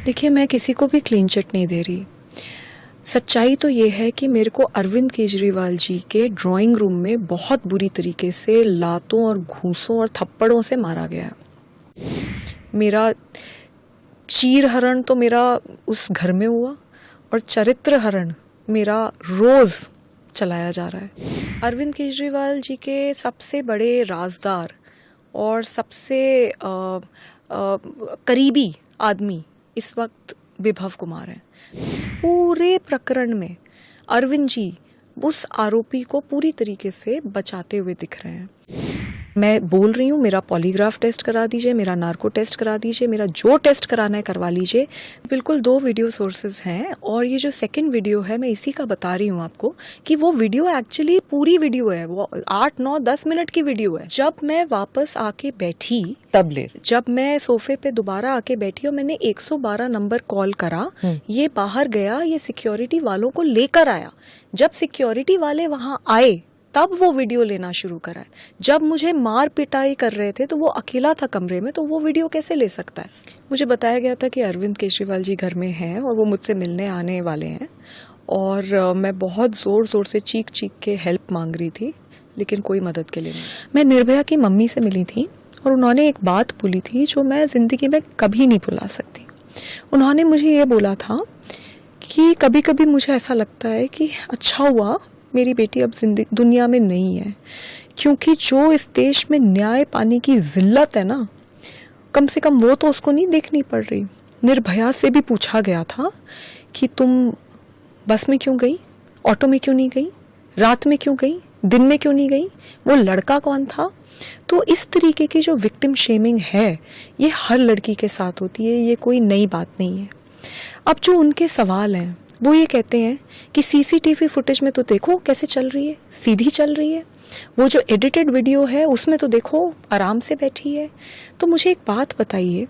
देखिए, मैं किसी को भी क्लीन चिट नहीं दे रही। सच्चाई तो ये है कि मेरे को अरविंद केजरीवाल जी के ड्राइंग रूम में बहुत बुरी तरीके से लातों और घूंसों और थप्पड़ों से मारा गया। मेरा चीर हरण तो मेरा उस घर में हुआ और चरित्र हरण मेरा रोज चलाया जा रहा है। अरविंद केजरीवाल जी के सबसे बड़े राजदार और सबसे करीबी आदमी इस वक्त विभव कुमार हैं। इस पूरे प्रकरण में अरविंद जी उस आरोपी को पूरी तरीके से बचाते हुए दिख रहे हैं। मैं बोल रही हूँ, मेरा पॉलीग्राफ टेस्ट करा दीजिए, मेरा नार्को टेस्ट करा दीजिए, मेरा जो टेस्ट कराना है करवा लीजिए। बिल्कुल 2 वीडियो सोर्सेज हैं और ये जो सेकंड वीडियो है मैं इसी का बता रही हूँ आपको कि वो वीडियो एक्चुअली पूरी वीडियो है, वो 8, 9, 10 मिनट की वीडियो है। जब मैं वापस आके बैठी जब मैं सोफे पे दोबारा आके बैठी और मैंने 112 नंबर कॉल करा, ये बाहर गया, ये सिक्योरिटी वालों को लेकर आया। जब सिक्योरिटी वाले वहां आए तब वो वीडियो लेना शुरू करा है। जब मुझे मार पिटाई कर रहे थे तो वो अकेला था कमरे में, तो वो वीडियो कैसे ले सकता है? मुझे बताया गया था कि अरविंद केजरीवाल जी घर में हैं और वो मुझसे मिलने आने वाले हैं और मैं बहुत ज़ोर ज़ोर से चीख चीख के हेल्प मांग रही थी, लेकिन कोई मदद के लिए नहीं। मैं निर्भया की मम्मी से मिली थी और उन्होंने एक बात बोली थी जो मैं ज़िंदगी में कभी नहीं भुला सकती। उन्होंने मुझे ये बोला था कि कभी कभी मुझे ऐसा लगता है कि अच्छा हुआ मेरी बेटी अब दुनिया में नहीं है, क्योंकि जो इस देश में न्याय पाने की जिल्लत है ना, कम से कम वो तो उसको नहीं देखनी पड़ रही। निर्भया से भी पूछा गया था कि तुम बस में क्यों गई, ऑटो में क्यों नहीं गई, रात में क्यों गई, दिन में क्यों नहीं गई, वो लड़का कौन था। तो इस तरीके की जो विक्टिम शेमिंग है ये हर लड़की के साथ होती है, ये कोई नई बात नहीं है। अब जो उनके सवाल हैं वो ये कहते हैं कि सीसीटीवी फुटेज में तो देखो कैसे चल रही है, सीधी चल रही है, वो जो एडिटेड वीडियो है उसमें तो देखो आराम से बैठी है। तो मुझे एक बात बताइए,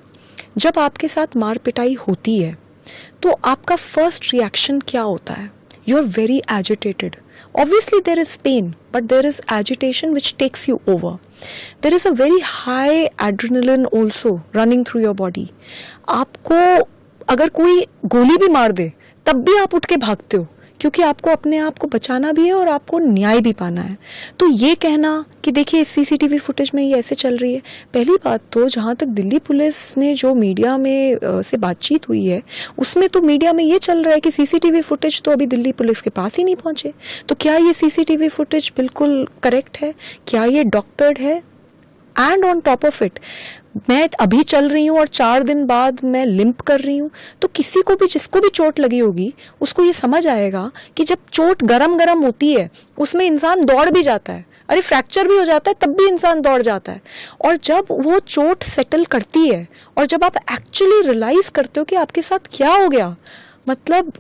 जब आपके साथ मार पिटाई होती है तो आपका फर्स्ट रिएक्शन क्या होता है? You are very agitated. Obviously there is pain, but there is agitation which takes you over. There is a very high adrenaline also running through your body. आपको अगर कोई गोली भी मार दे तब भी आप उठ के भागते हो, क्योंकि आपको अपने आप को बचाना भी है और आपको न्याय भी पाना है। तो ये कहना कि देखिए इस सीसीटीवी फुटेज में ये ऐसे चल रही है, पहली बात तो जहाँ तक दिल्ली पुलिस ने जो मीडिया में से बातचीत हुई है उसमें तो मीडिया में ये चल रहा है कि सीसीटीवी फुटेज तो अभी दिल्ली पुलिस के पास ही नहीं पहुँचे। तो क्या ये सीसीटीवी फुटेज बिल्कुल करेक्ट है? क्या ये डॉक्टर्ड है? And on top of it मैं अभी चल रही हूँ और 4 दिन बाद मैं लिम्प कर रही हूँ। तो किसी को भी, जिसको भी चोट लगी होगी, उसको ये समझ आएगा कि जब चोट गरम गरम होती है उसमें इंसान दौड़ भी जाता है। अरे फ्रैक्चर भी हो जाता है तब भी इंसान दौड़ जाता है। और जब वो चोट सेटल करती है और जब आप एक्चुअली रियलाइज करते हो कि आपके साथ क्या हो गया, मतलब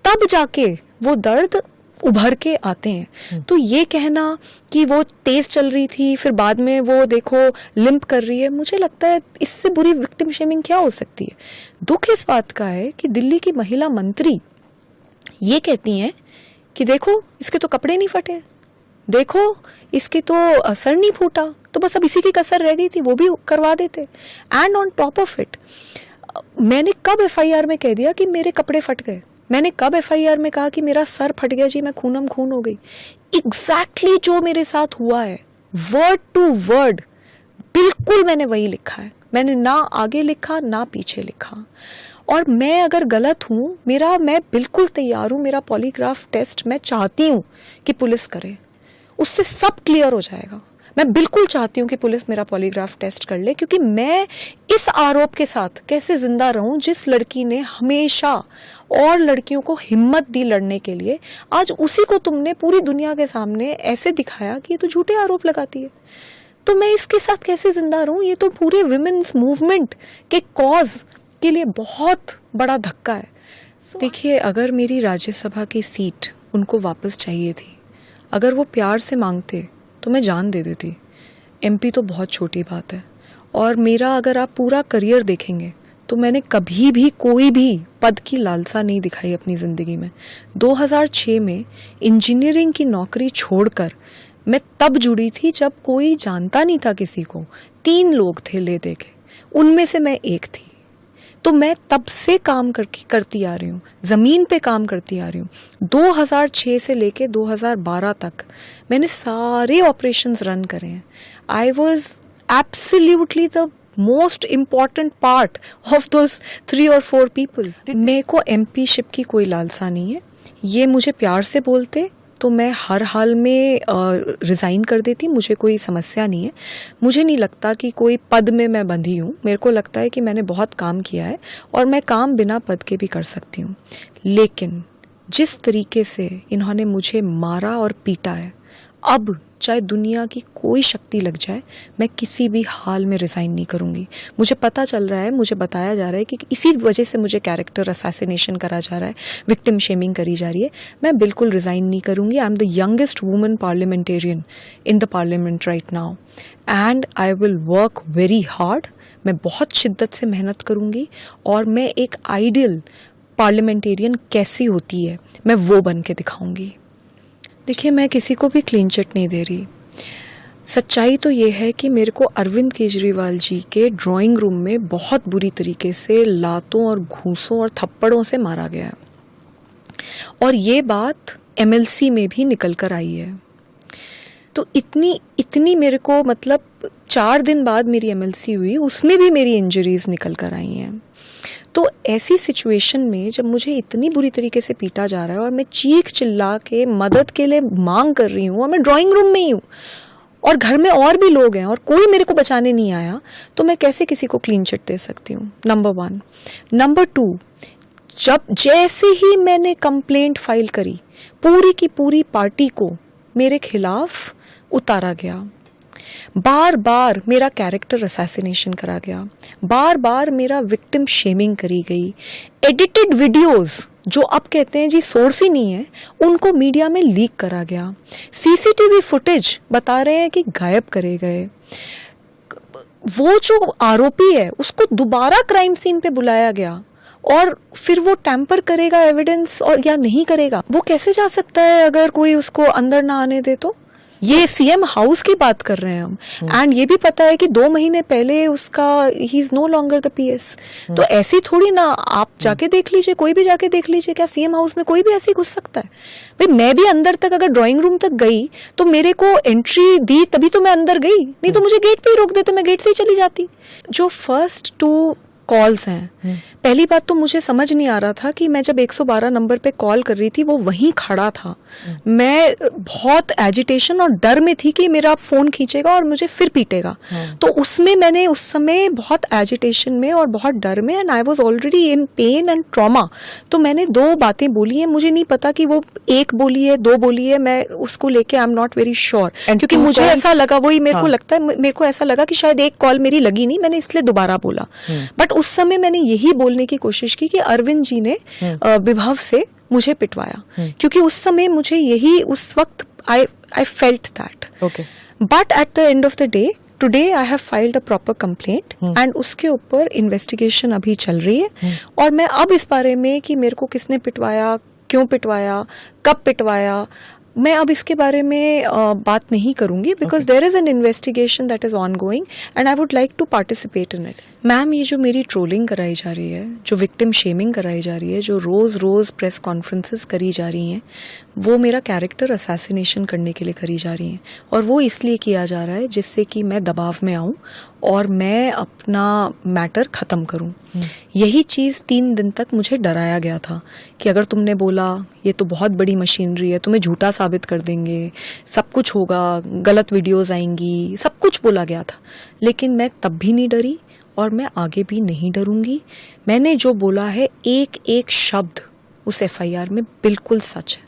तब जाके वो दर्द उभर के आते हैं। तो ये कहना कि वो तेज चल रही थी फिर बाद में वो देखो लिम्प कर रही है, मुझे लगता है इससे बुरी विक्टिम शेमिंग क्या हो सकती है। दुख इस बात का है कि दिल्ली की महिला मंत्री ये कहती हैं कि देखो इसके तो कपड़े नहीं फटे, देखो इसके तो सर नहीं फूटा, तो बस अब इसी की कसर रह गई थी, वो भी करवा देते। And on top of it मैंने कब एफआईआर में कह दिया कि मेरे कपड़े फट गए? मैंने कब एफआईआर में कहा कि मेरा सर फट गया जी, मैं खूनम खून हो गई? एग्जैक्टली जो मेरे साथ हुआ है वर्ड टू वर्ड बिल्कुल मैंने वही लिखा है। मैंने ना आगे लिखा ना पीछे लिखा। और मैं अगर गलत हूँ, मैं बिल्कुल तैयार हूँ, मेरा पॉलीग्राफ टेस्ट मैं चाहती हूँ कि पुलिस करे, उससे सब क्लियर हो जाएगा। मैं बिल्कुल चाहती हूँ कि पुलिस मेरा पॉलीग्राफ टेस्ट कर ले, क्योंकि मैं इस आरोप के साथ कैसे जिंदा रहूं जिस लड़की ने हमेशा और लड़कियों को हिम्मत दी लड़ने के लिए, आज उसी को तुमने पूरी दुनिया के सामने ऐसे दिखाया कि ये तो झूठे आरोप लगाती है। तो मैं इसके साथ कैसे जिंदा रहूं? ये तो पूरे विमेन्स मूवमेंट के कॉज के लिए बहुत बड़ा धक्का है। देखिए, अगर मेरी राज्यसभा की सीट उनको वापस चाहिए थी, अगर वो प्यार से मांगते तो मैं जान दे देती। एमपी तो बहुत छोटी बात है। और मेरा अगर आप पूरा करियर देखेंगे तो मैंने कभी भी कोई भी पद की लालसा नहीं दिखाई अपनी ज़िंदगी में। 2006 में इंजीनियरिंग की नौकरी छोड़कर मैं तब जुड़ी थी जब कोई जानता नहीं था किसी को। 3 लोग थे ले दे के, उनमें से मैं एक थी। तो मैं तब से काम करती आ रही हूँ, ज़मीन पे काम करती आ रही हूँ। 2006 से लेके 2012 तक मैंने सारे ऑपरेशंस रन करे हैं। I was absolutely the most important part of those 3 or 4 people. मेरे को एमपीशिप की कोई लालसा नहीं है। ये मुझे प्यार से बोलते तो मैं हर हाल में रिज़ाइन कर देती, मुझे कोई समस्या नहीं है। मुझे नहीं लगता कि कोई पद में मैं बंधी हूँ। मेरे को लगता है कि मैंने बहुत काम किया है और मैं काम बिना पद के भी कर सकती हूँ। लेकिन जिस तरीके से इन्होंने मुझे मारा और पीटा है, अब चाहे दुनिया की कोई शक्ति लग जाए, मैं किसी भी हाल में रिज़ाइन नहीं करूँगी। मुझे पता चल रहा है, मुझे बताया जा रहा है कि इसी वजह से मुझे कैरेक्टर असैसिनेशन करा जा रहा है, विक्टिम शेमिंग करी जा रही है। मैं बिल्कुल रिज़ाइन नहीं करूँगी। I am the youngest woman parliamentarian in the parliament right now and I will work very hard. मैं बहुत शिद्दत से मेहनत करूँगी और मैं एक आइडियल पार्लियामेंटेरियन कैसी होती है, मैं वो बन के दिखाऊँगी। देखिए, मैं किसी को भी क्लीन चिट नहीं दे रही। सच्चाई तो ये है कि मेरे को अरविंद केजरीवाल जी के ड्राइंग रूम में बहुत बुरी तरीके से लातों और घूंसों और थप्पड़ों से मारा गया और ये बात एमएलसी में भी निकल कर आई है। तो इतनी मेरे को, मतलब 4 दिन बाद मेरी एमएलसी हुई, उसमें भी मेरी इंजरीज निकल कर आई हैं। तो ऐसी सिचुएशन में जब मुझे इतनी बुरी तरीके से पीटा जा रहा है और मैं चीख चिल्ला के मदद के लिए मांग कर रही हूँ और मैं ड्राइंग रूम में ही हूँ और घर में और भी लोग हैं और कोई मेरे को बचाने नहीं आया, तो मैं कैसे किसी को क्लीन चिट दे सकती हूँ? नंबर 1। नंबर 2, जब जैसे ही मैंने कंप्लेंट फाइल करी, पूरी की पूरी पार्टी को मेरे खिलाफ उतारा गया। बार बार मेरा कैरेक्टर असैसिनेशन करा गया, बार बार मेरा विक्टिम शेमिंग करी गई। एडिटेड वीडियोस जो अब कहते हैं जी सोर्स ही नहीं है, उनको मीडिया में लीक करा गया। सीसीटीवी फुटेज बता रहे हैं कि गायब करे गए। वो जो आरोपी है उसको दोबारा क्राइम सीन पे बुलाया गया और फिर वो टैंपर करेगा एविडेंस और या नहीं करेगा, वो कैसे जा सकता है अगर कोई उसको अंदर ना आने दे? तो ये सीएम हाउस की बात कर रहे हैं हम। एंड ये भी पता है कि 2 महीने पहले उसका ही is no longer the PS. तो ऐसी थोड़ी ना, आप जाके देख लीजिए, कोई भी जाके देख लीजिए, क्या सीएम हाउस में कोई भी ऐसे घुस सकता है? भाई मैं भी अंदर तक अगर ड्राइंग रूम तक गई तो मेरे को एंट्री दी तभी तो मैं अंदर गई, नहीं तो मुझे गेट पे ही रोक देते, मैं गेट से ही चली जाती। जो फर्स्ट 2 कॉल्स हैं, पहली बात तो मुझे समझ नहीं आ रहा था कि मैं जब 112 नंबर पे कॉल कर रही थी वो वहीं खड़ा था। मैं बहुत एजिटेशन और डर में थी कि मेरा फोन खींचेगा और मुझे फिर पीटेगा। तो उसमें मैंने उस समय बहुत एजिटेशन में और बहुत डर में, and I was already in pen and trauma, तो मैंने 2 बातें बोली हैं। मुझे नहीं पता कि वो 1 बोली है 2 बोली है, मैं उसको लेके I am not very sure, क्योंकि मुझे ऐसा लगा, वही मेरे को लगता है, मेरे को ऐसा लगा कि शायद 1 कॉल मेरी लगी नहीं, मैंने इसलिए दोबारा बोला। बट उस समय मैंने यही बोलने की कोशिश की कि अरविंद जी ने विभव से मुझे पिटवाया, क्योंकि उस समय मुझे यही, उस वक्त I felt that. But at the end of the day today I have filed a proper complaint and उसके ऊपर इन्वेस्टिगेशन अभी चल रही है। और मैं अब इस बारे में कि मेरे को किसने पिटवाया, क्यों पिटवाया, कब पिटवाया, मैं अब इसके बारे में बात नहीं करूंगी, because there is an investigation that is on going and I would like to participate in it. Ma'am, ये जो मेरी ट्रोलिंग कराई जा रही है, जो विक्टिम शेमिंग कराई जा रही है, जो रोज रोज प्रेस कॉन्फ्रेंसेस करी जा रही हैं, वो मेरा कैरेक्टर असैसिनेशन करने के लिए करी जा रही हैं। और वो इसलिए किया जा रहा है जिससे कि मैं दबाव में आऊं और मैं अपना मैटर ख़त्म करूं। यही चीज़ 3 दिन तक मुझे डराया गया था कि अगर तुमने बोला ये तो बहुत बड़ी मशीनरी है, तुम्हें झूठा साबित कर देंगे, सब कुछ होगा, गलत वीडियोस आएंगी, सब कुछ बोला गया था। लेकिन मैं तब भी नहीं डरी और मैं आगे भी नहीं डरूंगी। मैंने जो बोला है, एक एक शब्द उस एफआईआर में बिल्कुल सच है।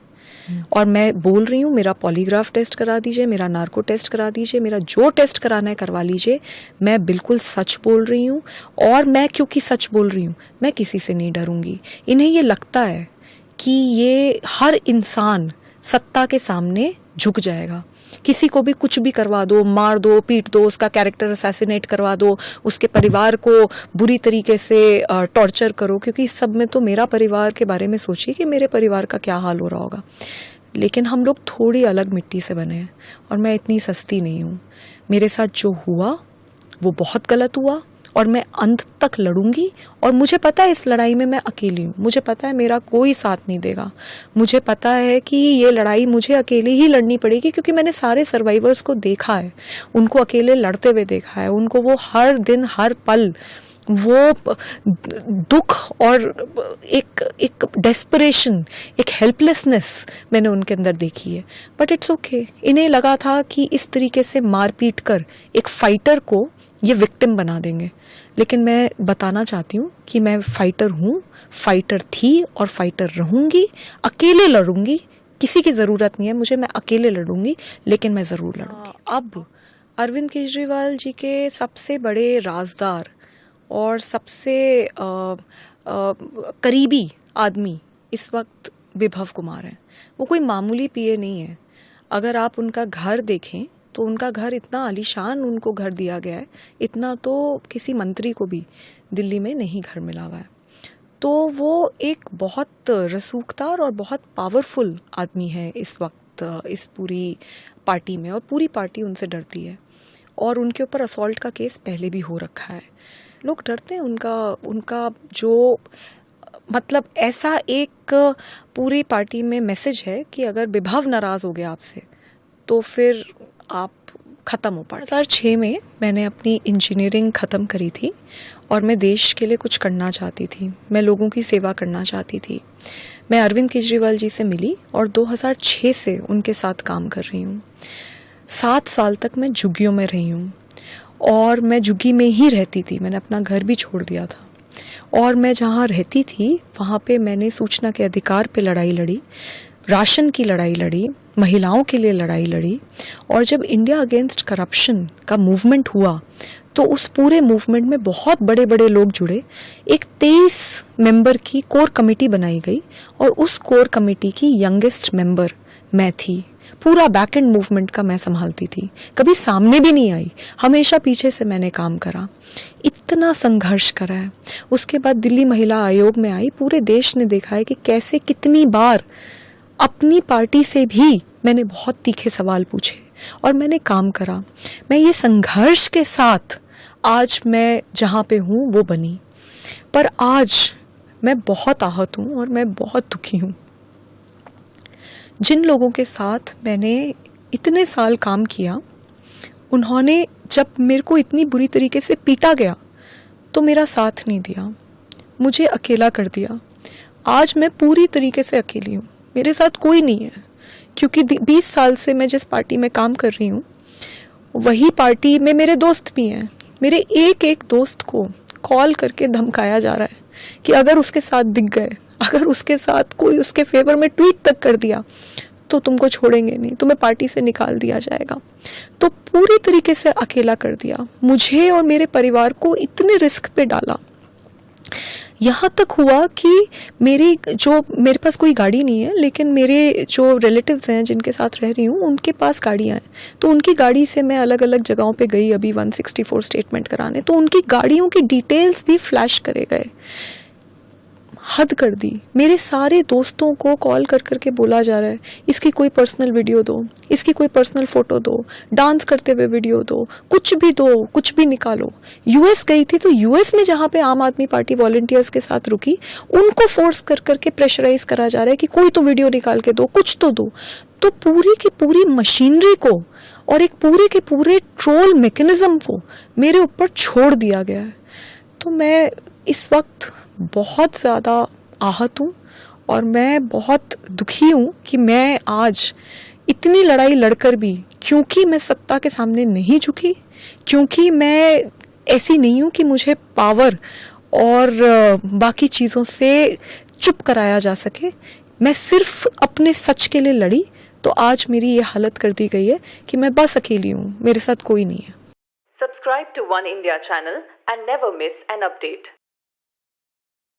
और मैं बोल रही हूँ, मेरा पॉलीग्राफ टेस्ट करा दीजिए, मेरा नार्को टेस्ट करा दीजिए, मेरा जो टेस्ट कराना है करवा लीजिए, मैं बिल्कुल सच बोल रही हूँ। और मैं क्योंकि सच बोल रही हूँ, मैं किसी से नहीं डरूंगी। इन्हें ये लगता है कि ये हर इंसान सत्ता के सामने झुक जाएगा, किसी को भी कुछ भी करवा दो, मार दो, पीट दो, उसका कैरेक्टर असैसिनेट करवा दो, उसके परिवार को बुरी तरीके से टॉर्चर करो। क्योंकि इस सब में तो मेरा परिवार के बारे में सोचिए कि मेरे परिवार का क्या हाल हो रहा होगा। लेकिन हम लोग थोड़ी अलग मिट्टी से बने हैं और मैं इतनी सस्ती नहीं हूँ। मेरे साथ जो हुआ वो बहुत गलत हुआ और मैं अंत तक लड़ूंगी। और मुझे पता है इस लड़ाई में मैं अकेली हूँ, मुझे पता है मेरा कोई साथ नहीं देगा, मुझे पता है कि ये लड़ाई मुझे अकेली ही लड़नी पड़ेगी, क्योंकि मैंने सारे सर्वाइवर्स को देखा है, उनको अकेले लड़ते हुए देखा है, उनको वो हर दिन हर पल वो दुख और एक डेस्परेशन, एक हेल्पलेसनेस मैंने उनके अंदर देखी है। बट इट्स ओके, इन्हें लगा था कि इस तरीके से मार पीट कर एक फाइटर को ये विक्टिम बना देंगे, लेकिन मैं बताना चाहती हूँ कि मैं फाइटर हूँ, फाइटर थी और फाइटर रहूँगी, अकेले लड़ूंगी, किसी की ज़रूरत नहीं है मुझे, मैं अकेले लड़ूंगी, लेकिन मैं ज़रूर लड़ूंगी। अब अरविंद केजरीवाल जी के सबसे बड़े राजदार और सबसे करीबी आदमी इस वक्त विभव कुमार हैं। वो कोई मामूली पीए नहीं है। अगर आप उनका घर देखें तो उनका घर इतना आलीशान उनको घर दिया गया है, इतना तो किसी मंत्री को भी दिल्ली में नहीं घर मिला हुआ है। तो वो एक बहुत रसूखदार और बहुत पावरफुल आदमी है इस वक्त इस पूरी पार्टी में, और पूरी पार्टी उनसे डरती है। और उनके ऊपर असॉल्ट का केस पहले भी हो रखा है। लोग डरते हैं उनका जो मतलब ऐसा एक पूरी पार्टी में मैसेज है कि अगर विभव नाराज़ हो गया आपसे तो फिर आप ख़त्म हो पाए। 2006 में मैंने अपनी इंजीनियरिंग ख़त्म करी थी और मैं देश के लिए कुछ करना चाहती थी, मैं लोगों की सेवा करना चाहती थी। मैं अरविंद केजरीवाल जी से मिली और 2006 से उनके साथ काम कर रही हूँ। 7 साल तक मैं झुग्गियों में रही हूँ और मैं झुग्गी में ही रहती थी, मैंने अपना घर भी छोड़ दिया था। और मैं जहाँ रहती थी वहाँ पे मैंने सूचना के अधिकार पे लड़ाई लड़ी, राशन की लड़ाई लड़ी, महिलाओं के लिए लड़ाई लड़ी। और जब इंडिया अगेंस्ट करप्शन का मूवमेंट हुआ तो उस पूरे मूवमेंट में बहुत बड़े बड़े लोग जुड़े। एक 23 मेंबर की कोर कमेटी बनाई गई और उस कोर कमेटी की यंगेस्ट मेंबर मैं थी। पूरा बैक एंड मूवमेंट का मैं संभालती थी, कभी सामने भी नहीं आई, हमेशा पीछे से मैंने काम करा, इतना संघर्ष करा है। उसके बाद दिल्ली महिला आयोग में आई, पूरे देश ने देखा है कि कैसे कितनी बार अपनी पार्टी से भी मैंने बहुत तीखे सवाल पूछे और मैंने काम करा। मैं ये संघर्ष के साथ आज मैं जहाँ पे हूँ वो बनी, पर आज मैं बहुत आहत हूँ और मैं बहुत दुखी हूँ। जिन लोगों के साथ मैंने इतने साल काम किया, उन्होंने जब मेरे को इतनी बुरी तरीके से पीटा गया तो मेरा साथ नहीं दिया, मुझे अकेला कर दिया। आज मैं पूरी तरीके से अकेली हूँ, मेरे साथ कोई नहीं है, क्योंकि 20 साल से मैं जिस पार्टी में काम कर रही हूँ वही पार्टी में मेरे दोस्त भी हैं। मेरे एक एक दोस्त को कॉल करके धमकाया जा रहा है कि अगर उसके साथ दिख गए, अगर उसके साथ कोई उसके फेवर में ट्वीट तक कर दिया तो तुमको छोड़ेंगे नहीं, तुम्हें पार्टी से निकाल दिया जाएगा। तो पूरी तरीके से अकेला कर दिया, मुझे और मेरे परिवार को इतने रिस्क पे डाला। यहाँ तक हुआ कि मेरे पास कोई गाड़ी नहीं है, लेकिन मेरे जो रिलेटिव्स हैं जिनके साथ रह रही हूँ उनके पास गाड़ियाँ हैं, तो उनकी गाड़ी से मैं अलग अलग जगहों पे गई अभी 164 स्टेटमेंट कराने, तो उनकी गाड़ियों की डिटेल्स भी फ्लैश करे गए। हद कर दी। मेरे सारे दोस्तों को कॉल कर करके बोला जा रहा है इसकी कोई पर्सनल वीडियो दो, इसकी कोई पर्सनल फोटो दो, डांस करते हुए वीडियो दो, कुछ भी दो, कुछ भी निकालो। यूएस गई थी तो यूएस में जहाँ पे आम आदमी पार्टी वॉलंटियर्स के साथ रुकी, उनको फोर्स कर करके प्रेशराइज करा जा रहा है कि कोई तो वीडियो निकाल के दो, कुछ तो दो। तो पूरी की पूरी मशीनरी को और एक पूरे के पूरे ट्रोल मैकेनिज्म को मेरे ऊपर छोड़ दिया गया है। तो मैं इस वक्त बहुत ज़्यादा आहत हूँ और मैं बहुत दुखी हूँ कि मैं आज इतनी लड़ाई लड़कर भी, क्योंकि मैं सत्ता के सामने नहीं झुकी, क्योंकि मैं ऐसी नहीं हूँ कि मुझे पावर और बाकी चीज़ों से चुप कराया जा सके, मैं सिर्फ अपने सच के लिए लड़ी, तो आज मेरी ये हालत कर दी गई है कि मैं बस अकेली हूँ, मेरे साथ कोई नहीं है। Subscribe to One India channel and never miss an update.